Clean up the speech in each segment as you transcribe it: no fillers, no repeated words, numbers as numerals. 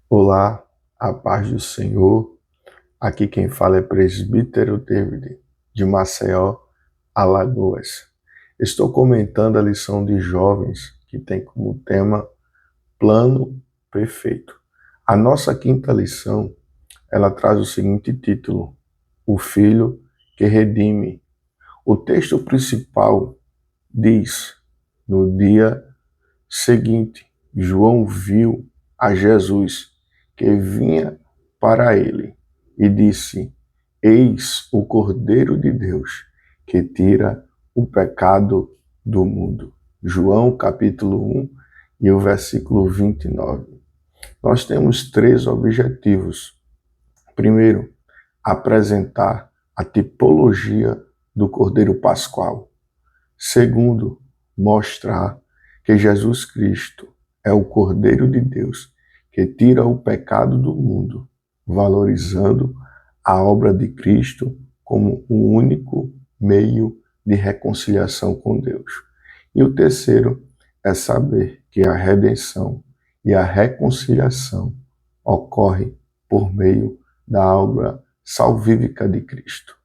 Olá, a paz do Senhor. Aqui quem fala é Presbítero David, de Maceió, Alagoas. Estou comentando a lição de jovens que tem como tema Plano Perfeito. A nossa quinta lição, ela traz o seguinte título: O Filho que Redime. O texto principal diz: No dia seguinte, João viu a Jesus que vinha para ele e disse: Eis o Cordeiro de Deus que tira o pecado do mundo. João capítulo 1 e o versículo 29. Nós temos três objetivos. Primeiro, apresentar a tipologia do Cordeiro Pascual. Segundo, mostrar que Jesus Cristo é o Cordeiro de Deus que tira o pecado do mundo, valorizando a obra de Cristo como o único meio de reconciliação com Deus. E o terceiro é saber que a redenção e a reconciliação ocorre por meio da obra salvífica de Cristo.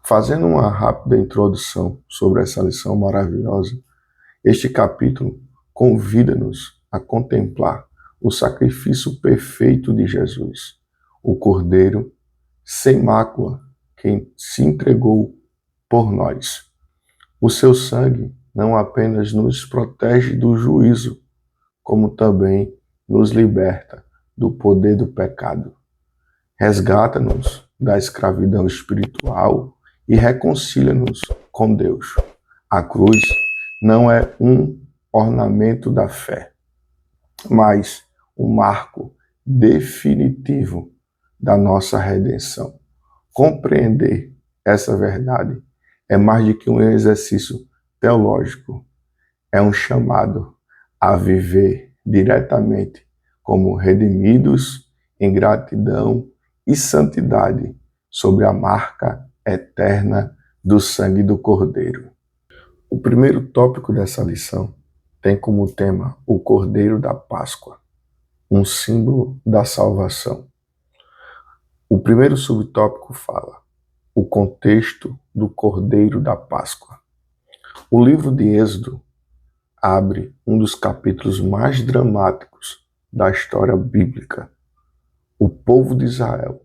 Fazendo uma rápida introdução sobre essa lição maravilhosa, este capítulo convida-nos a contemplar o sacrifício perfeito de Jesus, o Cordeiro sem mácula, quem se entregou por nós. O seu sangue não apenas nos protege do juízo, como também nos liberta do poder do pecado. Resgata-nos da escravidão espiritual e reconcilia-nos com Deus. A cruz não é um ornamento da fé, mas um marco definitivo da nossa redenção. Compreender essa verdade é mais do que um exercício teológico, é um chamado a viver diretamente como redimidos em gratidão e santidade sobre a marca eterna do sangue do Cordeiro. O primeiro tópico dessa lição tem como tema o Cordeiro da Páscoa, um símbolo da salvação. O primeiro subtópico fala o contexto do Cordeiro da Páscoa. O livro de Êxodo abre um dos capítulos mais dramáticos da história bíblica. O povo de Israel,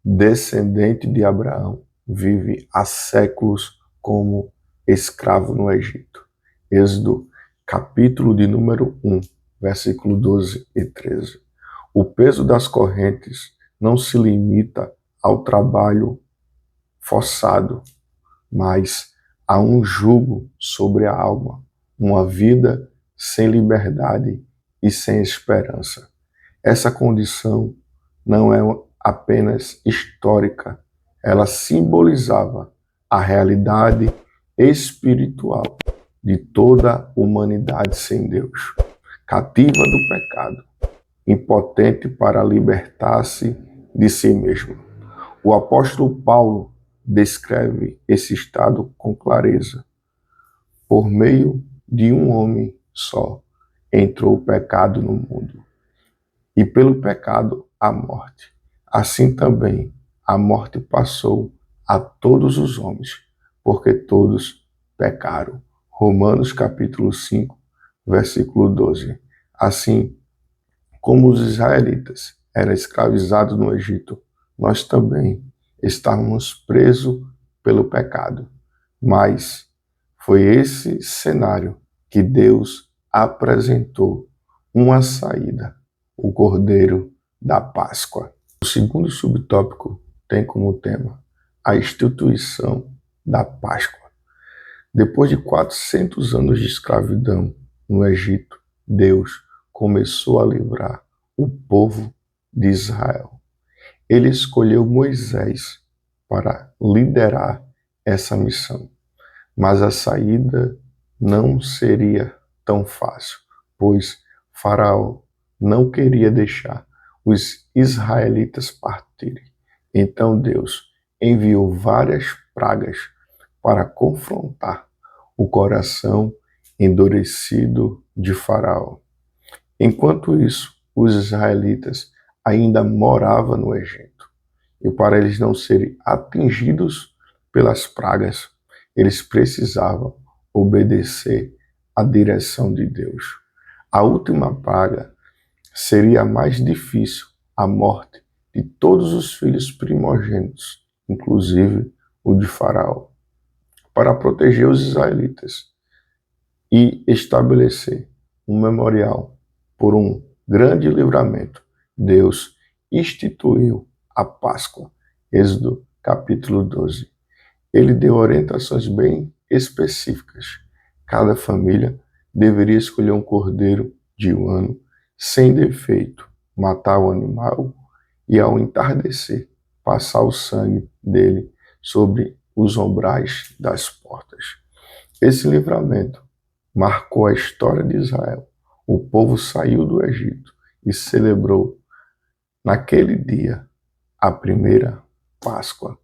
descendente de Abraão, vive há séculos como escravo no Egito. Êxodo, capítulo de número 1, versículo 12 e 13. O peso das correntes não se limita ao trabalho forçado, mas a um jugo sobre a alma, uma vida sem liberdade e sem esperança. Essa condição não é apenas histórica, ela simbolizava a realidade espiritual de toda a humanidade sem Deus, cativa do pecado, impotente para libertar-se de si mesmo. O apóstolo Paulo descreve esse estado com clareza. Por meio de um homem só entrou o pecado no mundo, e pelo pecado a morte. Assim também a morte passou a todos os homens, porque todos pecaram. Romanos capítulo 5, versículo 12. Assim como os israelitas eram escravizados no Egito, nós também estávamos presos pelo pecado. Mas foi esse cenário que Deus apresentou uma saída, o Cordeiro da Páscoa. O segundo subtópico tem como tema a instituição da Páscoa. Depois de 400 anos de escravidão no Egito, Deus começou a livrar o povo de Israel. Ele escolheu Moisés para liderar essa missão, mas a saída não seria tão fácil, pois Faraó não queria deixar os israelitas partirem. Então Deus enviou várias pragas para confrontar o coração endurecido de Faraó. Enquanto isso, os israelitas ainda morava no Egito. E para eles não serem atingidos pelas pragas, eles precisavam obedecer à direção de Deus. A última praga seria a mais difícil, a morte de todos os filhos primogênitos, inclusive o de Faraó. Para proteger os israelitas e estabelecer um memorial por um grande livramento, Deus instituiu a Páscoa. Êxodo capítulo 12. Ele deu orientações bem específicas. Cada família deveria escolher um cordeiro de um ano, sem defeito, matar o animal e, ao entardecer, passar o sangue dele sobre os umbrais das portas. Esse livramento marcou a história de Israel. O povo saiu do Egito e celebrou, naquele dia, a primeira Páscoa.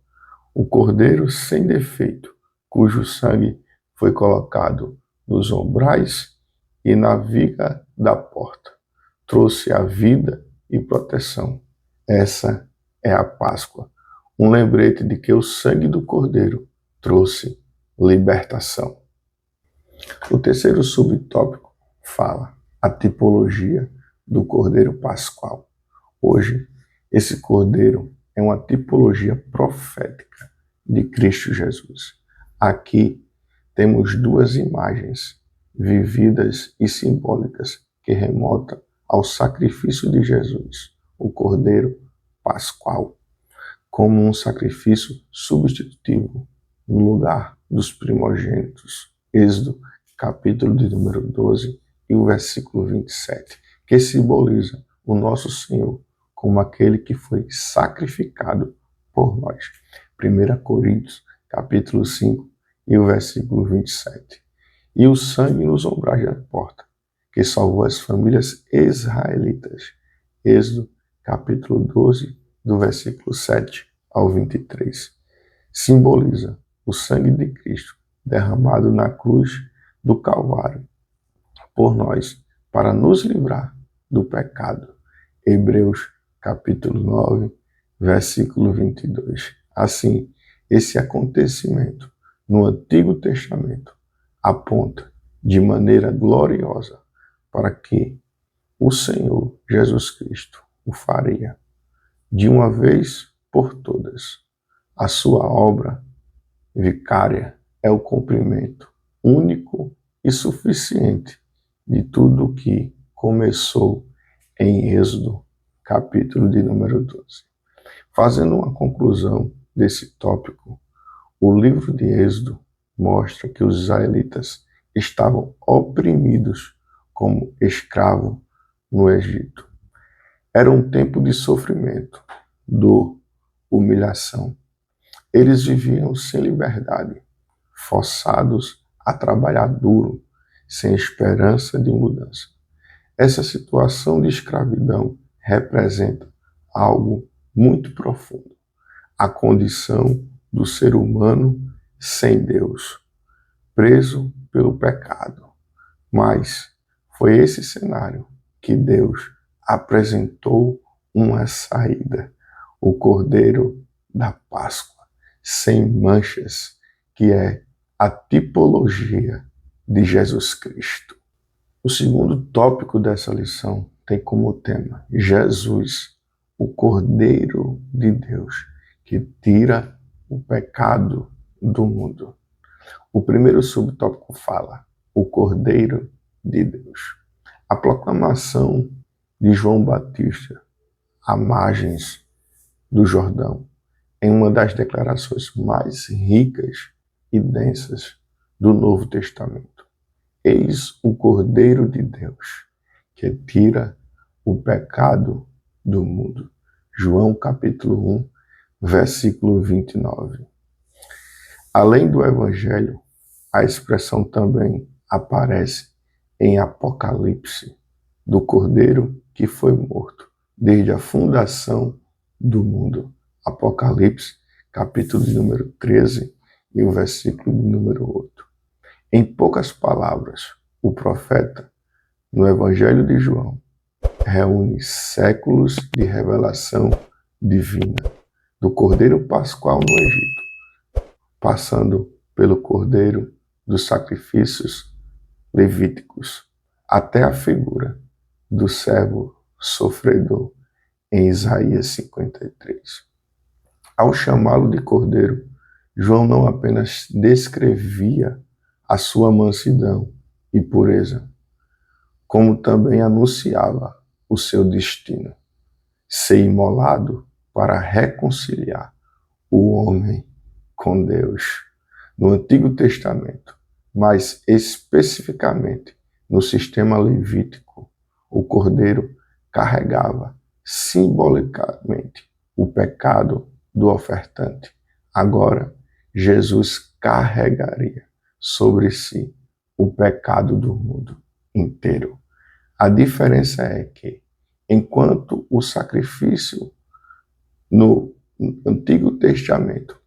O cordeiro sem defeito, cujo sangue foi colocado nos umbrais e na viga da porta, trouxe a vida e proteção. Essa é a Páscoa, um lembrete de que o sangue do cordeiro trouxe libertação. O terceiro subtópico fala a tipologia do cordeiro pascual. Hoje, esse cordeiro é uma tipologia profética de Cristo Jesus. Aqui temos duas imagens vividas e simbólicas que remontam ao sacrifício de Jesus, o cordeiro pascual, como um sacrifício substitutivo no lugar dos primogênitos. Êxodo capítulo de número 12 e o versículo 27, que simboliza o nosso Senhor como aquele que foi sacrificado por nós. 1 Coríntios, capítulo 5 e o versículo 27. E o sangue nos umbrais da porta, que salvou as famílias israelitas. Êxodo, capítulo 12, do versículo 7 ao 23. Simboliza o sangue de Cristo derramado na cruz do Calvário por nós, para nos livrar do pecado. Hebreus, capítulo 9, versículo 22. Assim, esse acontecimento no Antigo Testamento aponta de maneira gloriosa para que o Senhor Jesus Cristo o faria de uma vez por todas. A sua obra vicária é o cumprimento único e suficiente de tudo o que começou em Êxodo, capítulo de número 12. Fazendo uma conclusão desse tópico, o livro de Êxodo mostra que os israelitas estavam oprimidos como escravos no Egito. Era um tempo de sofrimento, dor, humilhação. Eles viviam sem liberdade, forçados a trabalhar duro, sem esperança de mudança. Essa situação de escravidão representa algo muito profundo, a condição do ser humano sem Deus, preso pelo pecado. Mas foi esse cenário que Deus apresentou uma saída, o Cordeiro da Páscoa, sem manchas, que é a tipologia de Jesus Cristo. O segundo tópico dessa lição tem como tema Jesus, o Cordeiro de Deus, que tira o pecado do mundo. O primeiro subtópico fala o Cordeiro de Deus. A proclamação de João Batista à margens do Jordão em uma das declarações mais ricas e densas do Novo Testamento. Eis o Cordeiro de Deus, que tira o pecado do mundo. João capítulo 1, versículo 29. Além do Evangelho, a expressão também aparece em Apocalipse, do Cordeiro que foi morto desde a fundação do mundo. Apocalipse, capítulo de número 13 e o versículo de número 8. Em poucas palavras, o profeta, no Evangelho de João, reúne séculos de revelação divina, do Cordeiro Pascual no Egito, passando pelo Cordeiro dos sacrifícios levíticos, até a figura do servo sofredor em Isaías 53. Ao chamá-lo de Cordeiro, João não apenas descrevia a sua mansidão e pureza, como também anunciava o seu destino, ser imolado para reconciliar o homem com Deus. No Antigo Testamento, mas especificamente no sistema levítico, o cordeiro carregava simbolicamente o pecado do ofertante. Agora, Jesus carregaria sobre si o pecado do mundo inteiro. A diferença é que, enquanto o sacrifício no Antigo Testamento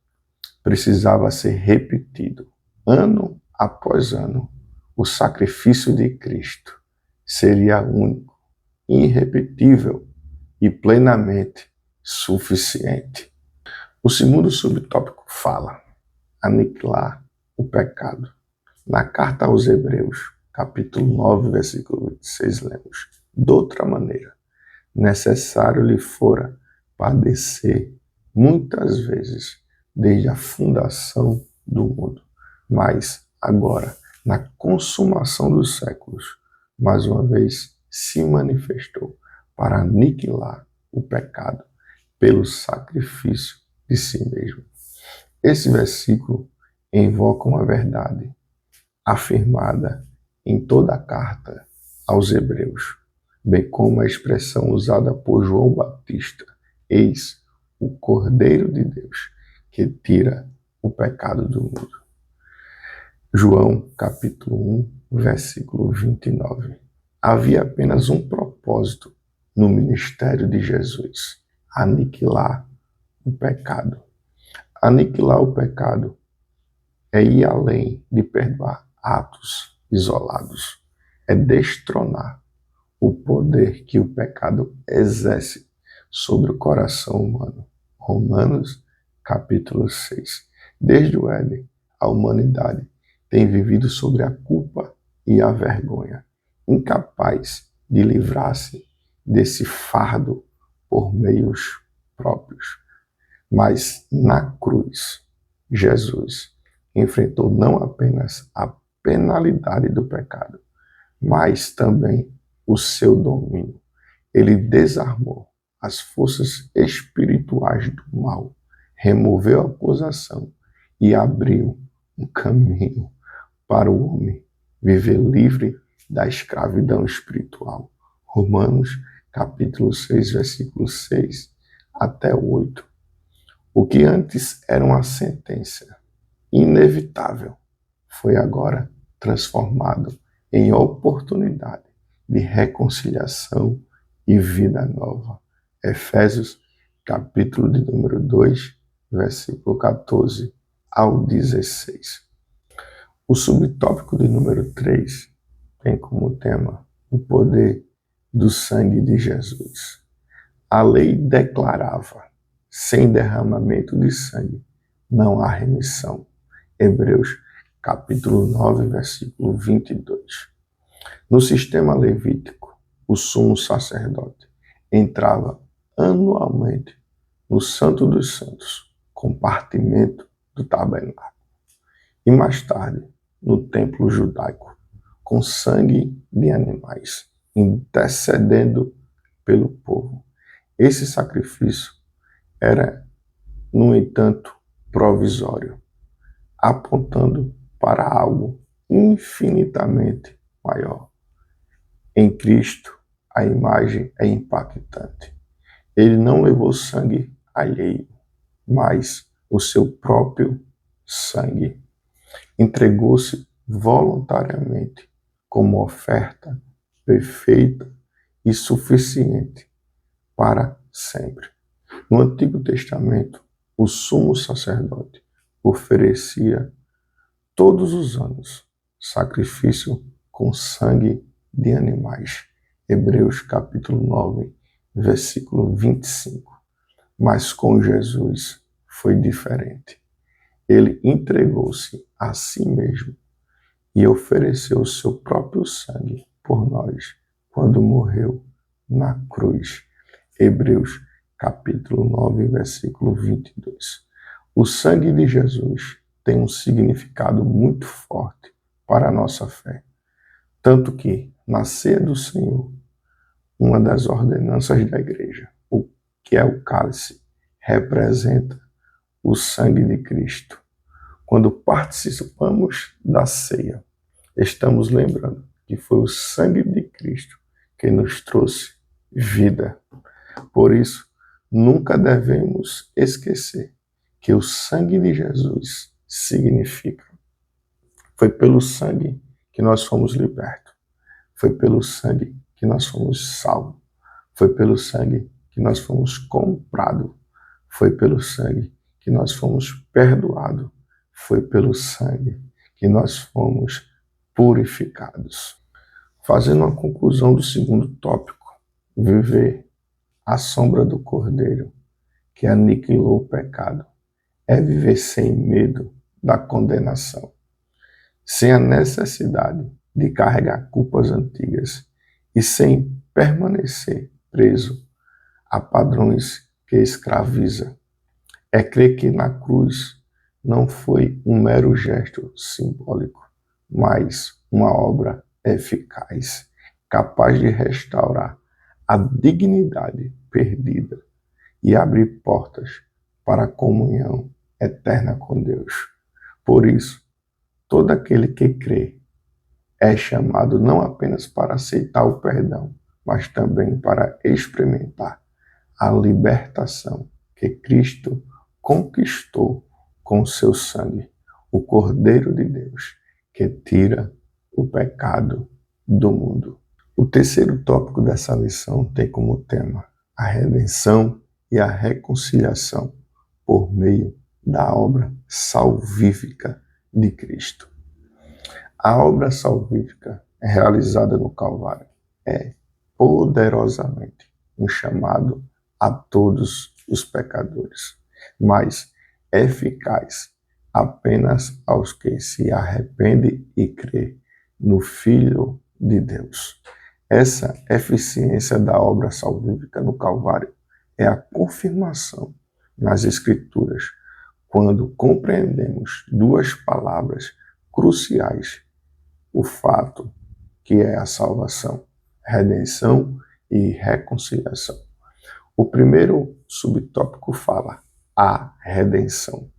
precisava ser repetido ano após ano, o sacrifício de Cristo seria único, irrepetível e plenamente suficiente. O segundo subtópico fala aniquilar o pecado. Na carta aos Hebreus, capítulo 9, versículo 26, lemos: de outra maneira, necessário lhe fora padecer muitas vezes desde a fundação do mundo, mas agora, na consumação dos séculos, mais uma vez se manifestou para aniquilar o pecado pelo sacrifício de si mesmo. Esse versículo invoca uma verdade afirmada em toda a carta aos Hebreus, bem como a expressão usada por João Batista: eis o Cordeiro de Deus que tira o pecado do mundo. João capítulo 1, versículo 29. Havia apenas um propósito no ministério de Jesus: aniquilar o pecado. Aniquilar o pecado é ir além de perdoar atos isolados, é destronar o poder que o pecado exerce sobre o coração humano. Romanos capítulo 6. Desde o Éden, a humanidade tem vivido sobre a culpa e a vergonha, incapaz de livrar-se desse fardo por meios próprios. Mas na cruz, Jesus enfrentou não apenas a penalidade do pecado, mas também o seu domínio. Ele desarmou as forças espirituais do mal, removeu a acusação e abriu um caminho para o homem viver livre da escravidão espiritual. Romanos capítulo 6, versículo 6 até 8. O que antes era uma sentença inevitável foi agora transformado em oportunidade de reconciliação e vida nova. Efésios capítulo de número 2, versículo 14 ao 16. O subtópico de número 3 tem como tema o poder do sangue de Jesus. A lei declarava: sem derramamento de sangue não há remissão. Hebreus capítulo 9, versículo 22. No sistema levítico, o sumo sacerdote entrava anualmente no Santo dos Santos, compartimento do tabernáculo, e mais tarde no templo judaico, com sangue de animais, intercedendo pelo povo. Esse sacrifício era, no entanto, provisório, apontando para algo infinitamente maior. Em Cristo, a imagem é impactante. Ele não levou sangue alheio, mas o seu próprio sangue. Entregou-se voluntariamente como oferta perfeita e suficiente para sempre. No Antigo Testamento, o sumo sacerdote oferecia todos os anos sacrifício com sangue de animais, Hebreus capítulo 9, versículo 25. Mas com Jesus foi diferente. Ele entregou-se a si mesmo e ofereceu o seu próprio sangue por nós quando morreu na cruz. Hebreus capítulo 9, versículo 22. O sangue de Jesus tem um significado muito forte para a nossa fé. Tanto que, na ceia do Senhor, uma das ordenanças da igreja, o que é o cálice, representa o sangue de Cristo. Quando participamos da ceia, estamos lembrando que foi o sangue de Cristo que nos trouxe vida. Por isso, nunca devemos esquecer que o sangue de Jesus significa: foi pelo sangue que nós fomos libertos, foi pelo sangue que nós fomos salvos, foi pelo sangue que nós fomos comprados, foi pelo sangue que nós fomos perdoados, foi pelo sangue que nós fomos purificados. Fazendo uma conclusão do segundo tópico, viver à sombra do Cordeiro que aniquilou o pecado é viver sem medo da condenação, sem a necessidade de carregar culpas antigas e sem permanecer preso a padrões que escraviza. É crer que na cruz não foi um mero gesto simbólico, mas uma obra eficaz, capaz de restaurar a dignidade perdida e abrir portas para a comunhão eterna com Deus. Por isso, todo aquele que crê é chamado não apenas para aceitar o perdão, mas também para experimentar a libertação que Cristo conquistou com seu sangue, o Cordeiro de Deus, que tira o pecado do mundo. O terceiro tópico dessa lição tem como tema a redenção e a reconciliação por meio da obra salvífica de Cristo. A obra salvífica realizada no Calvário é poderosamente um chamado a todos os pecadores, mas eficaz apenas aos que se arrependem e crê no Filho de Deus. Essa eficiência da obra salvífica no Calvário é a confirmação nas Escrituras quando compreendemos duas palavras cruciais: o fato que é a salvação, redenção e reconciliação. O primeiro subtópico fala a redenção.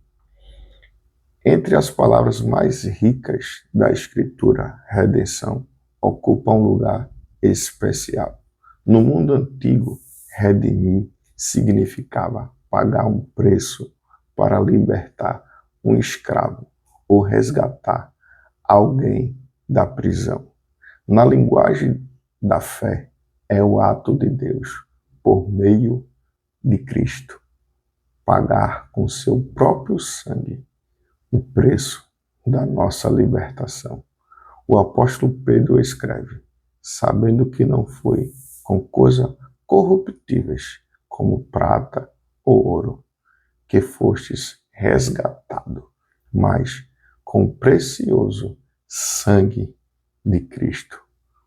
Entre as palavras mais ricas da Escritura, redenção ocupa um lugar especial. No mundo antigo, redimir significava pagar um preço para libertar um escravo ou resgatar alguém da prisão. Na linguagem da fé, é o ato de Deus, por meio de Cristo, pagar com seu próprio sangue o preço da nossa libertação. O apóstolo Pedro escreve: sabendo que não foi com coisas corruptíveis, como prata ou ouro, que fostes resgatado, mas com o precioso sangue de Cristo,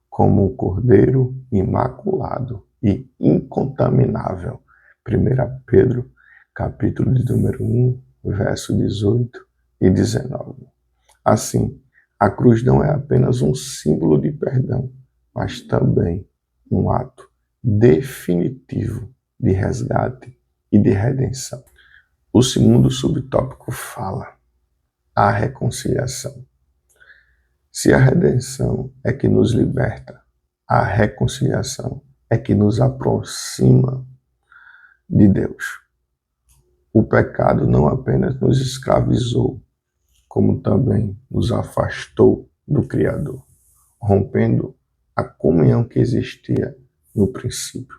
como um cordeiro imaculado e incontaminável. 1 Pedro, capítulo de número 1, verso 18 e 19. Assim, a cruz não é apenas um símbolo de perdão, mas também um ato definitivo de resgate e de redenção. O segundo subtópico fala a reconciliação. Se a redenção é que nos liberta, a reconciliação é que nos aproxima de Deus. O pecado não apenas nos escravizou, como também nos afastou do Criador, rompendo a comunhão que existia no princípio.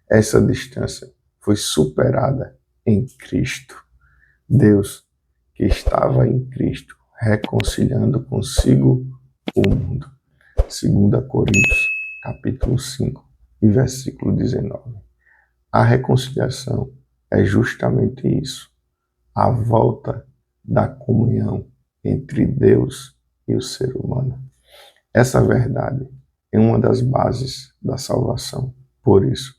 Essa distância foi superada em Cristo. Deus, que estava em Cristo, reconciliando consigo o mundo. 2 Coríntios, capítulo 5, e versículo 19. A reconciliação é justamente isso, a volta da comunhão entre Deus e o ser humano. Essa verdade é uma das bases da salvação. Por isso,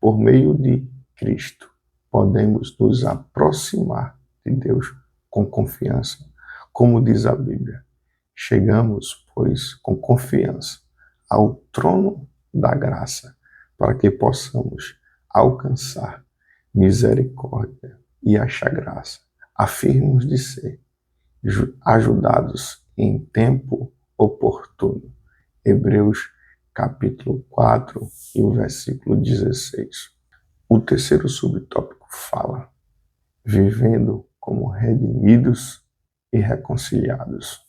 por meio de Cristo, podemos nos aproximar de Deus com confiança. Como diz a Bíblia, chegamos, pois, com confiança ao trono da graça, para que possamos alcançar misericórdia e achar graça, a firmes de ser ajudados em tempo oportuno. Hebreus capítulo 4 e o versículo 16. O terceiro subtópico fala: vivendo como redimidos e reconciliados.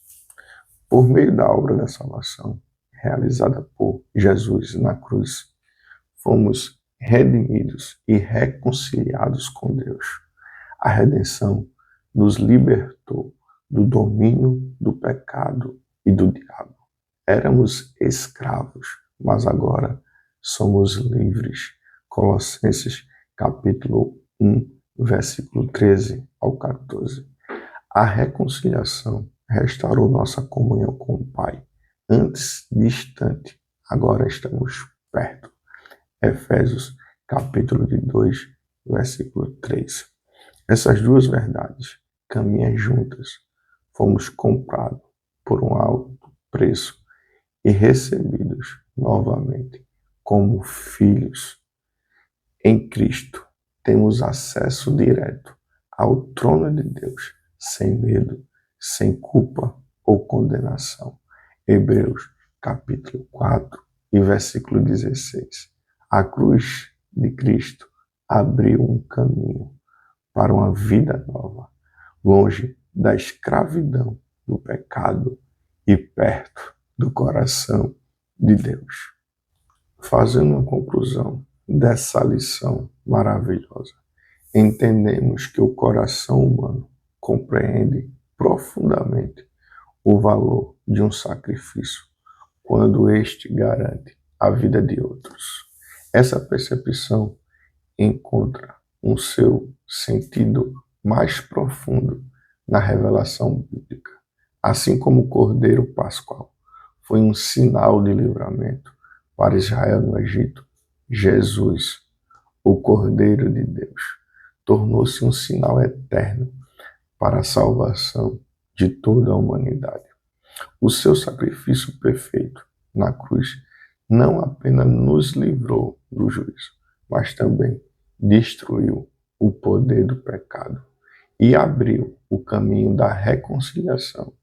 Por meio da obra da salvação realizada por Jesus na cruz, fomos redimidos e reconciliados com Deus. A redenção nos libertou do domínio do pecado e do diabo. Éramos escravos, mas agora somos livres. Colossenses capítulo 1, versículo 13 ao 14. A reconciliação restaurou nossa comunhão com o Pai. Antes distante, agora estamos perto. Efésios capítulo 2, versículo 3. Essas duas verdades caminham juntas. Fomos comprados por um alto preço e recebidos novamente como filhos. Em Cristo temos acesso direto ao trono de Deus, sem medo, sem culpa ou condenação. Hebreus capítulo 4 e versículo 16. A cruz de Cristo abriu um caminho para uma vida nova, longe da escravidão do pecado e perto do coração de Deus. Fazendo uma conclusão dessa lição maravilhosa, entendemos que o coração humano compreende profundamente o valor de um sacrifício quando este garante a vida de outros. Essa percepção encontra um seu sentido mais profundo na revelação bíblica. Assim como o Cordeiro Pascual foi um sinal de livramento para Israel no Egito, Jesus, o Cordeiro de Deus, tornou-se um sinal eterno para a salvação de toda a humanidade. O seu sacrifício perfeito na cruz não apenas nos livrou do juízo, mas também destruiu o poder do pecado e abriu o caminho da reconciliação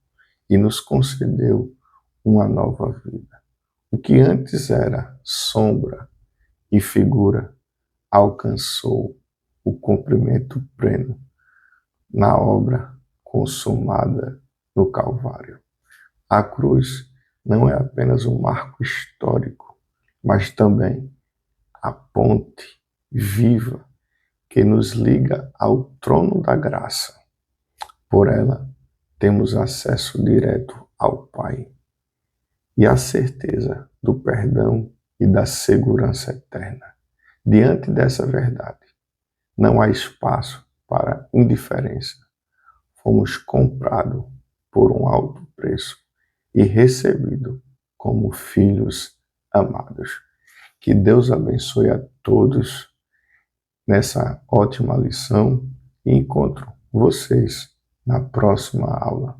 e nos concedeu uma nova vida. O que antes era sombra e figura alcançou o cumprimento pleno na obra consumada no Calvário. A cruz não é apenas um marco histórico, mas também a ponte viva que nos liga ao trono da graça. Por ela, temos acesso direto ao Pai e a certeza do perdão e da segurança eterna. Diante dessa verdade, não há espaço para indiferença. Fomos comprados por um alto preço e recebidos como filhos amados. Que Deus abençoe a todos nessa ótima lição e encontro vocês na próxima aula.